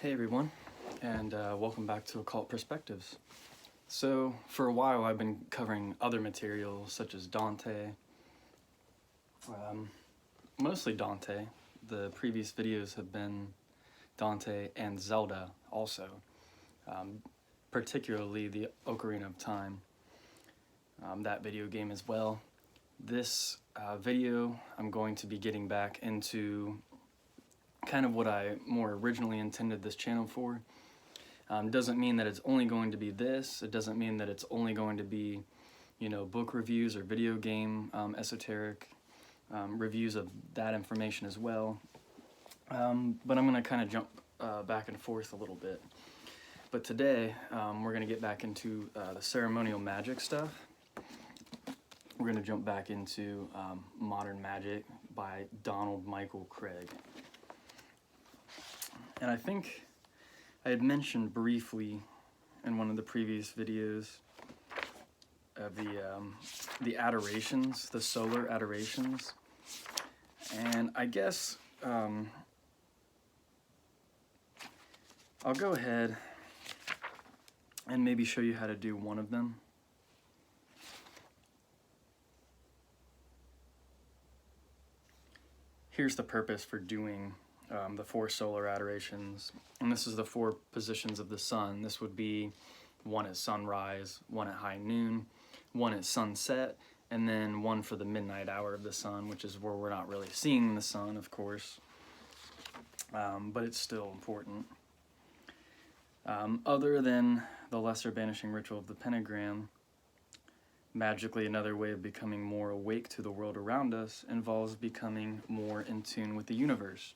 Hey everyone, and welcome back to Occult Perspectives. So, for a while I've been covering other materials such as Dante, mostly Dante. The previous videos have been Dante and Zelda also, particularly the Ocarina of Time, that video game as well. This video I'm going to be getting back into kind of what I more originally intended this channel for. Doesn't mean that it's only going to be this. It doesn't mean that it's only going to be, book reviews or video game esoteric reviews of that information as well. But I'm going to kind of jump back and forth a little bit. But today, we're going to get back into the ceremonial magic stuff. We're going to jump back into Modern Magic by Donald Michael Craig. And I think I had mentioned briefly in one of the previous videos of the adorations, the solar adorations. And I guess I'll go ahead and maybe show you how to do one of them. Here's the purpose for doing the 4 solar adorations, and this is the 4 positions of the sun. This would be 1 at sunrise, 1 at high noon, 1 at sunset, and then 1 for the midnight hour of the sun, which is where we're not really seeing the sun, of course, but it's still important. Other than the lesser banishing ritual of the pentagram, magically another way of becoming more awake to the world around us involves becoming more in tune with the universe.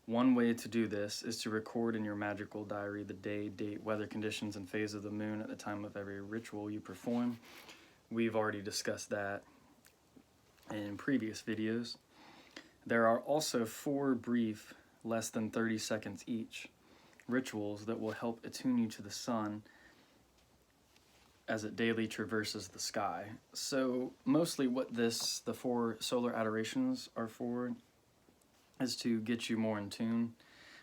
One way to do this is to record in your magical diary the day, date, weather conditions, and phase of the moon at the time of every ritual you perform. We've already discussed that in previous videos. There are also 4 brief, less than 30 seconds each, rituals that will help attune you to the sun as it daily traverses the sky. So mostly what the 4 solar adorations are for is to get you more in tune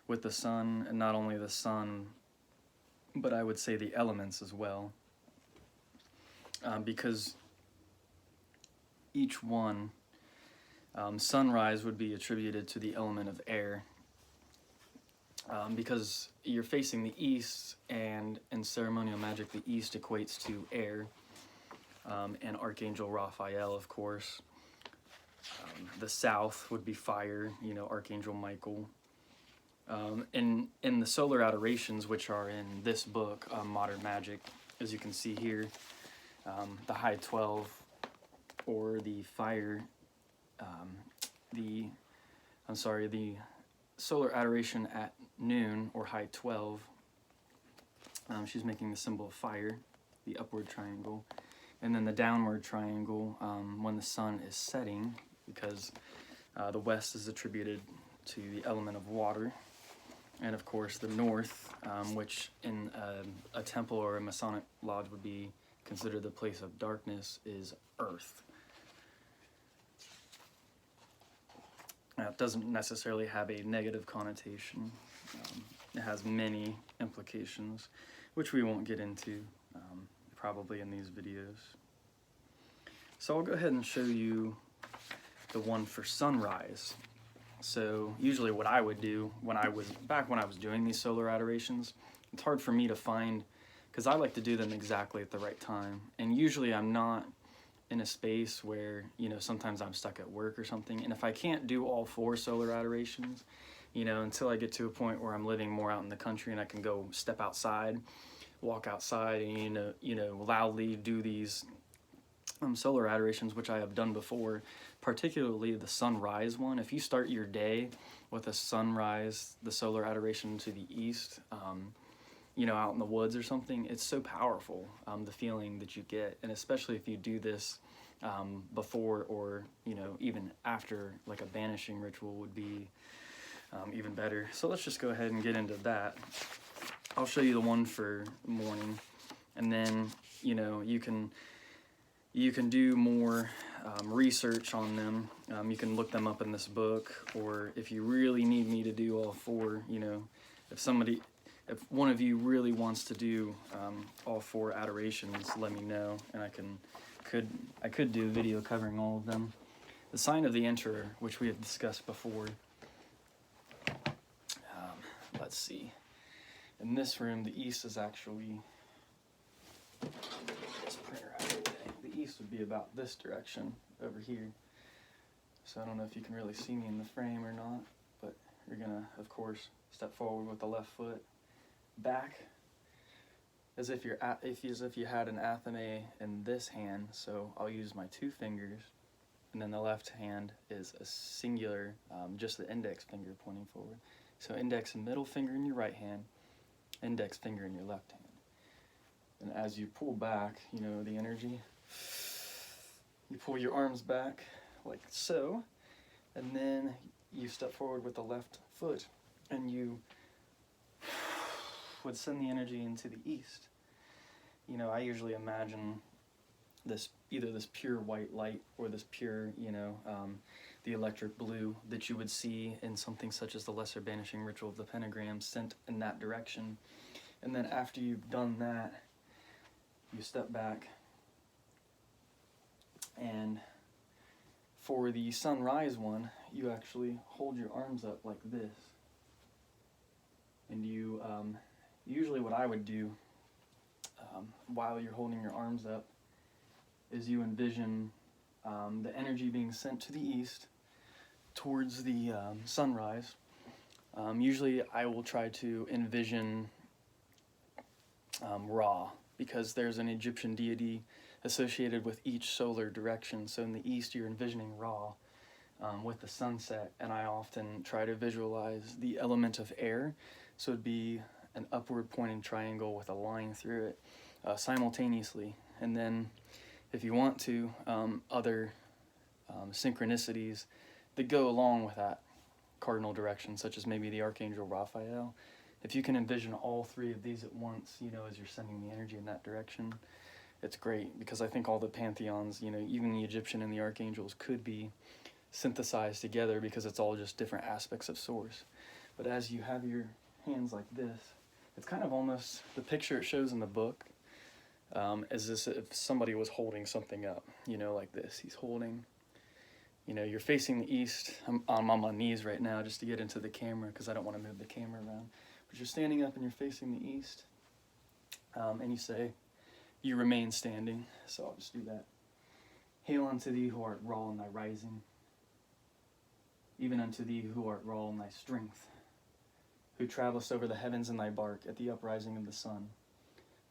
with the sun, and not only the sun, but I would say the elements as well. Because each one, sunrise would be attributed to the element of air, because you're facing the east, and in ceremonial magic, the east equates to air, and Archangel Raphael, of course. The south would be fire, Archangel Michael. In the solar adorations, which are in this book, Modern Magic, as you can see here, the high 12, or the fire, the solar adoration at noon, or high 12, she's making the symbol of fire, the upward triangle, and then the downward triangle when the sun is setting, because the west is attributed to the element of water, and of course the north, which in a temple or a Masonic lodge would be considered the place of darkness, is earth. Now, it doesn't necessarily have a negative connotation. It has many implications, which we won't get into probably in these videos. So I'll go ahead and show you the one for sunrise. So usually what I would do when I was doing these solar adorations, it's hard for me to find, because I like to do them exactly at the right time, and usually I'm not in a space where, sometimes I'm stuck at work or something, and if I can't do all 4 solar adorations, until I get to a point where I'm living more out in the country and I can go step outside, walk outside, and loudly do these solar adorations, which I have done before, particularly the sunrise one. If you start your day with a sunrise, the solar adoration to the east, out in the woods or something, it's so powerful, the feeling that you get, and especially if you do this before or even after, like a banishing ritual would be even better. So let's just go ahead and get into that. I'll show you the one for morning, and then you can do more research on them. You can look them up in this book, or if you really need me to do all 4, if one of you really wants to do all 4 adorations, let me know, and I could do a video covering all of them. The sign of the Emperor, which we have discussed before. Let's see. In this room, the east is actually, this printer out of the way. The east would be about this direction over here. So I don't know if you can really see me in the frame or not, but you're gonna, of course, step forward with the left foot back, as if you had an athame in this hand. So I'll use my 2 fingers, and then the left hand is a singular, just the index finger pointing forward. So index and middle finger in your right hand, index finger in your left hand. And as you pull back, you know, the energy, you pull your arms back like so, and then you step forward with the left foot, and you would send the energy into the east. You know, I usually imagine this, either this pure white light or this pure, you know, the electric blue that you would see in something such as the Lesser Banishing Ritual of the Pentagram, sent in that direction. And then after you've done that, you step back, and for the sunrise one, you actually hold your arms up like this. And you, usually what I would do while you're holding your arms up is you envision the energy being sent to the east towards the sunrise. Usually I will try to envision Ra, because there's an Egyptian deity associated with each solar direction. So in the east you're envisioning Ra with the sunset, and I often try to visualize the element of air, so it'd be an upward pointing triangle with a line through it simultaneously. And then if you want to, other synchronicities that go along with that cardinal direction, such as maybe the Archangel Raphael. If you can envision all 3 of these at once, you know, as you're sending the energy in that direction, it's great, because I think all the pantheons, you know, even the Egyptian and the archangels could be synthesized together, because it's all just different aspects of source. But as you have your hands like this, it's kind of almost the picture it shows in the book, as if somebody was holding something up, you know, like this. He's holding, you know, you're facing the east. I'm on my knees right now just to get into the camera, because I don't want to move the camera around. But you're standing up and you're facing the east, and you say, you remain standing. So I'll just do that. Hail unto thee who art Ra in thy rising, even unto thee who art Ra in thy strength, who travellest over the heavens in thy bark at the uprising of the sun.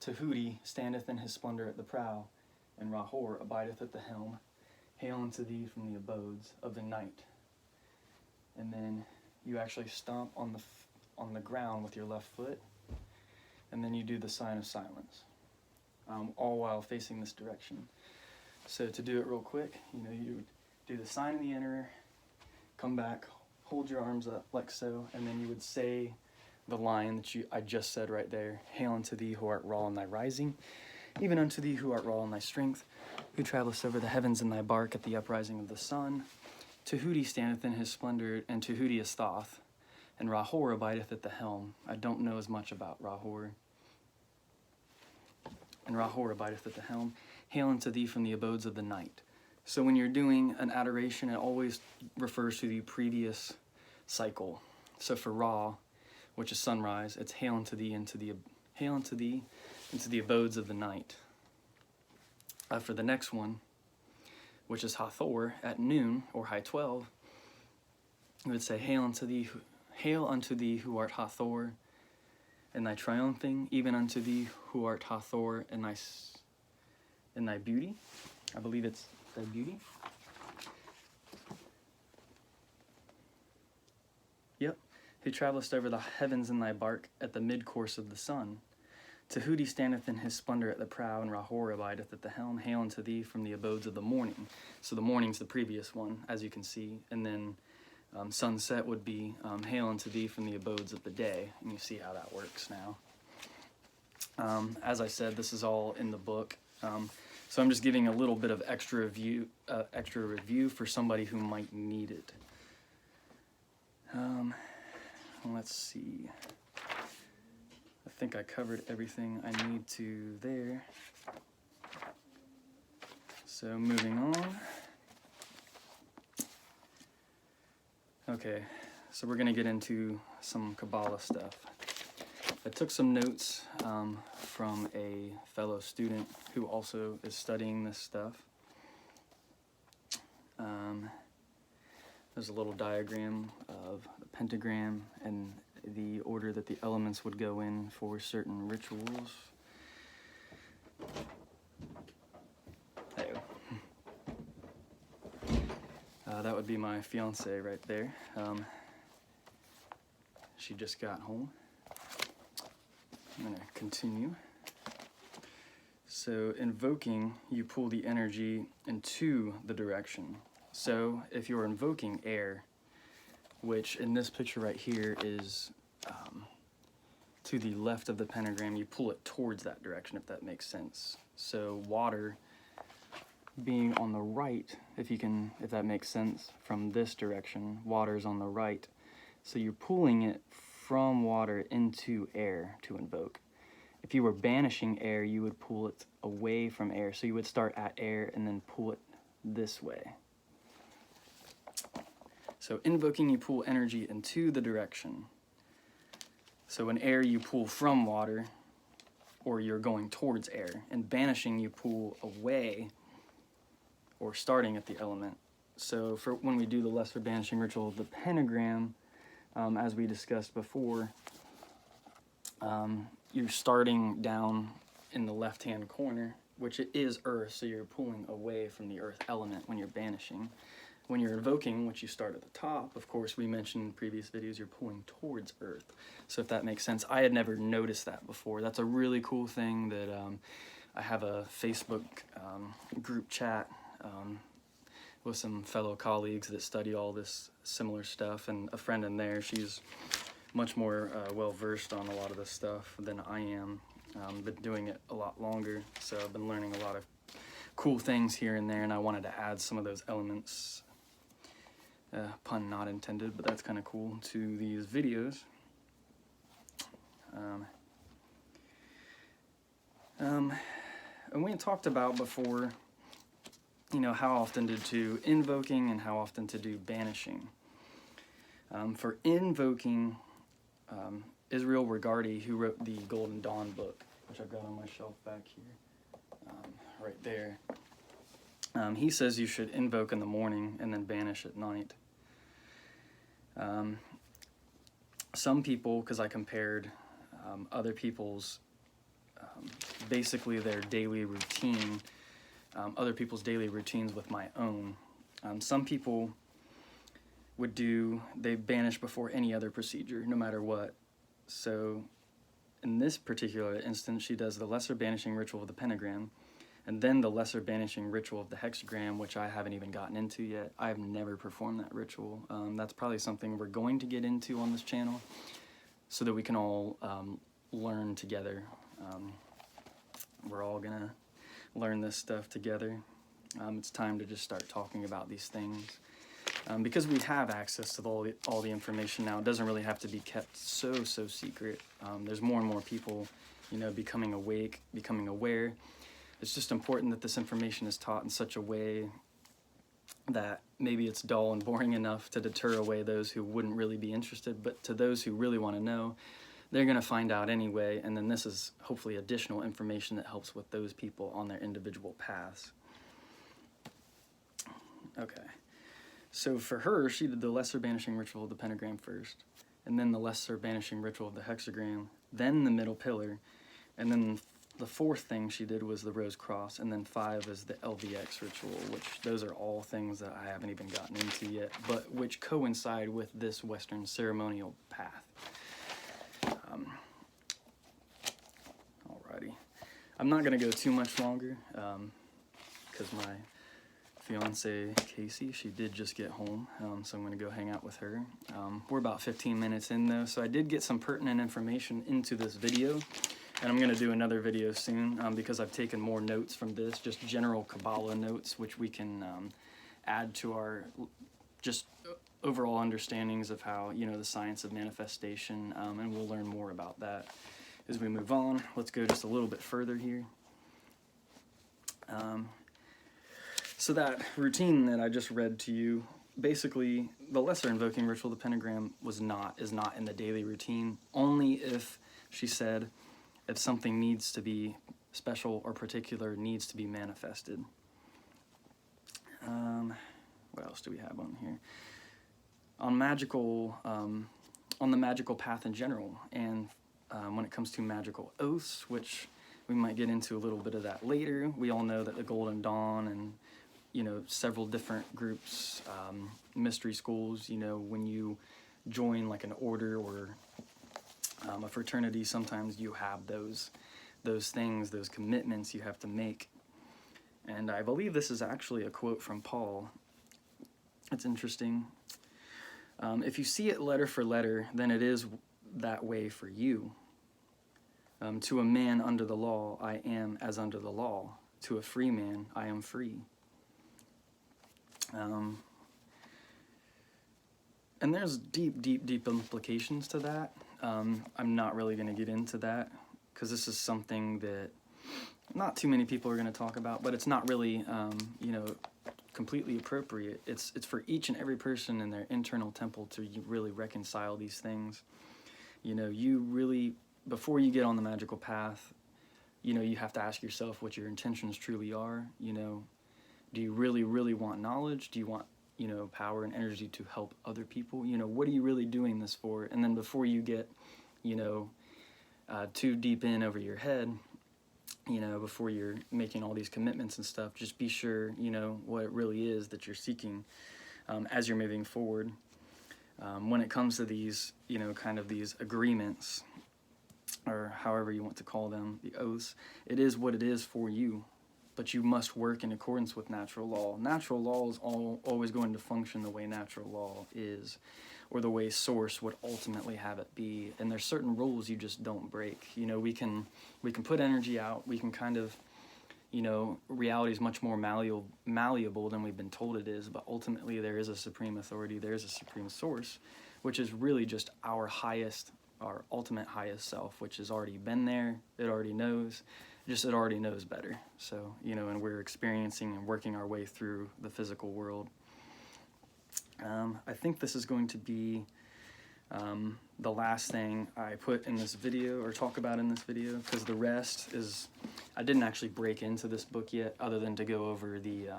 Tahuti standeth in his splendor at the prow, and Rahor abideth at the helm. Hail unto thee from the abodes of the night. And then you actually stomp on the ground with your left foot, and then you do the sign of silence, all while facing this direction. So to do it real quick, you know, you would do the sign of the Emperor, come back, hold your arms up like so, and then you would say the line that I just said right there. Hail unto thee who art Ra in thy rising, even unto thee who art Ra in thy strength, who travellest over the heavens in thy bark at the uprising of the sun. Tahuti standeth in his splendor, and Tahuti is Thoth, and Rahor abideth at the helm. I don't know as much about Rahor. And Rahor abideth at the helm. Hail unto thee from the abodes of the night. So when you're doing an adoration, it always refers to the previous cycle. So for Ra, which is sunrise, it's hail unto thee into the abodes of the night. For the next one, which is Hathor, at noon or high 12, you would say hail unto thee who art Hathor in thy triumphing, even unto thee who art Hathor in thy beauty. I believe it's thy beauty. Yep. Who travellest over the heavens in thy bark at the mid-course of the sun. Tahuti standeth in his splendor at the prow, and Rahor abideth at the helm. Hail unto thee from the abodes of the morning. So the morning's the previous one, as you can see. And then sunset would be hail unto thee from the abodes of the day. And you see how that works now. As I said, this is all in the book. So I'm just giving a little bit of extra review for somebody who might need it. Let's see. think I covered everything I need to there. So moving on. Okay, so we're going to get into some Kabbalah stuff. I took some notes from a fellow student who also is studying this stuff. There's a little diagram of the pentagram and the order that the elements would go in for certain rituals. That would be my fiance right there. She just got home. I'm gonna continue. So invoking, you pull the energy into the direction. So if you're invoking air, which in this picture right here is to the left of the pentagram, you pull it towards that direction, if that makes sense. So water being on the right, if that makes sense, from this direction, water's on the right. So you're pulling it from water into air to invoke. If you were banishing air, you would pull it away from air. So you would start at air and then pull it this way. So invoking, you pull energy into the direction. So in air, you pull from water, or you're going towards air. In banishing, you pull away, or starting at the element. So for when we do the lesser banishing ritual of the pentagram, as we discussed before, you're starting down in the left-hand corner, which it is earth, so you're pulling away from the earth element when you're banishing. When you're invoking, which you start at the top, of course, we mentioned in previous videos, you're pulling towards earth. So if that makes sense, I had never noticed that before. That's a really cool thing that I have a Facebook group chat with some fellow colleagues that study all this similar stuff, and a friend in there, she's much more well-versed on a lot of this stuff than I am. Been doing it a lot longer, so I've been learning a lot of cool things here and there, and I wanted to add some of those elements, pun not intended, but that's kind of cool, to these videos. And we had talked about before, you know, how often to do invoking and how often to do banishing. For invoking, Israel Regardie, who wrote the Golden Dawn book, which I've got on my shelf back here, right there, he says you should invoke in the morning and then banish at night. Some people, because I compared other people's, basically their daily routine, other people's daily routines with my own. Some people they banish before any other procedure, no matter what. So in this particular instance, she does the lesser banishing ritual of the pentagram, and then the lesser banishing ritual of the hexagram, which I haven't even gotten into yet. I've never performed that ritual. That's probably something we're going to get into on this channel, so that we can all learn together. We're all gonna learn this stuff together. It's time to just start talking about these things. Because we have access to all the information now, it doesn't really have to be kept so secret. There's more and more people, you know, becoming awake, becoming aware. It's just important that this information is taught in such a way that maybe it's dull and boring enough to deter away those who wouldn't really be interested, but to those who really want to know, they're going to find out anyway, and then this is hopefully additional information that helps with those people on their individual paths. Okay. So for her, she did the lesser banishing ritual of the pentagram first, and then the lesser banishing ritual of the hexagram, then the middle pillar, and then the fourth thing she did was the rose cross, and then 5 is the LVX ritual, which those are all things that I haven't even gotten into yet, but which coincide with this Western ceremonial path. Alrighty. I'm not going to go too much longer, because my fiance Casey, she did just get home, so I'm going to go hang out with her. We're about 15 minutes in though, so I did get some pertinent information into this video, and I'm going to do another video soon, because I've taken more notes from this, just general Kabbalah notes, which we can add to our just overall understandings of how, you know, the science of manifestation, and we'll learn more about that as we move on, let's go just a little bit further here. So that routine that I just read to you, basically the lesser invoking ritual, the pentagram, is not in the daily routine, only if, she said, if something needs to be special or particular, needs to be manifested. What else do we have on here? On the magical path in general, and when it comes to magical oaths, which we might get into a little bit of that later. We all know that the Golden Dawn and, you know, several different groups, mystery schools, you know, when you join like an order or a fraternity, sometimes you have those things, those commitments you have to make. And I believe this is actually a quote from Paul. It's interesting. If you see it letter for letter, then it is that way for you. To a man under the law, I am as under the law. To a free man, I am free. And there's deep implications to that. I'm not really going to get into that, because this is something that not too many people are going to talk about, but it's not really, you know, completely appropriate. It's for each and every person in their internal temple to really reconcile these things. You know, you really, before you get on the magical path, you know, you have to ask yourself what your intentions truly are. You know, do you really want knowledge? Do you want, you know, power and energy to help other people? You know, what are you really doing this for? And then before you get, you know, too deep in over your head, you know, before you're making all these commitments and stuff, just be sure, you know, what it really is that you're seeking as you're moving forward. When it comes to these, you know, kind of these agreements, or however you want to call them, the oaths, it is what it is for you, but you must work in accordance with natural law. Natural law is always going to function the way natural law is, or the way source would ultimately have it be. And there's certain rules you just don't break. You know, we can put energy out, we can kind of, you know, reality is much more malleable than we've been told it is, but ultimately there is a supreme authority, there is a supreme source, which is really just our ultimate highest self, which has already been there, it already knows, it already knows better. So, you know, and we're experiencing and working our way through the physical world. I think this is going to be the last thing I put in this video, or talk about in this video, because the rest is, I didn't actually break into this book yet, other than to go over the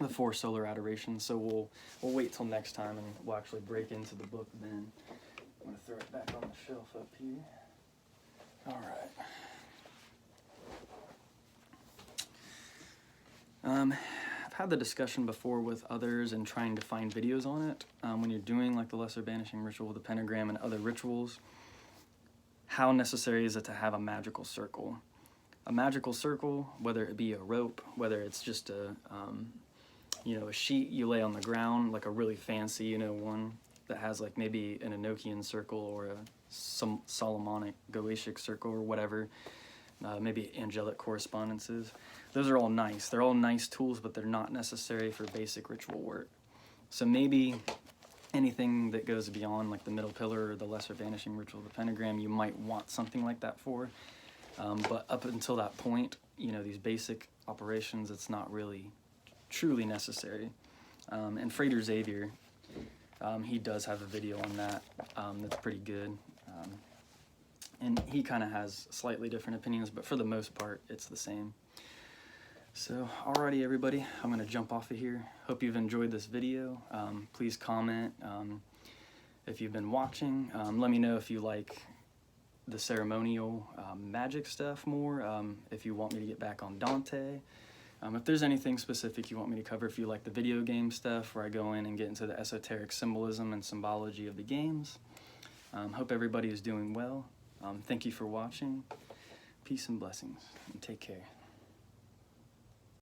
4 Solar Adorations. So we'll wait till next time, and we'll actually break into the book then. I'm going to throw it back on the shelf up here. All right. I've had the discussion before with others and trying to find videos on it. When you're doing like the Lesser Banishing Ritual, the Pentagram, and other rituals, how necessary is it to have a magical circle? A magical circle, whether it be a rope, whether it's just a, you know, a sheet you lay on the ground, like a really fancy, you know, one that has like maybe an Enochian circle or some Solomonic Goetic circle or whatever, maybe angelic correspondences. Those are all nice. They're all nice tools, but they're not necessary for basic ritual work. So maybe anything that goes beyond like the middle pillar or the Lesser Banishing Ritual, the Pentagram, you might want something like that for. But up until that point, you know, these basic operations, it's not really truly necessary. And Frater Xavier, he does have a video on that that's pretty good. And he kind of has slightly different opinions, but for the most part, it's the same. So, alrighty everybody, I'm going to jump off of here. Hope you've enjoyed this video. Please comment if you've been watching. Let me know if you like the ceremonial magic stuff more, if you want me to get back on Dante. If there's anything specific you want me to cover, if you like the video game stuff where I go in and get into the esoteric symbolism and symbology of the games. Hope everybody is doing well. Thank you for watching. Peace and blessings, and take care.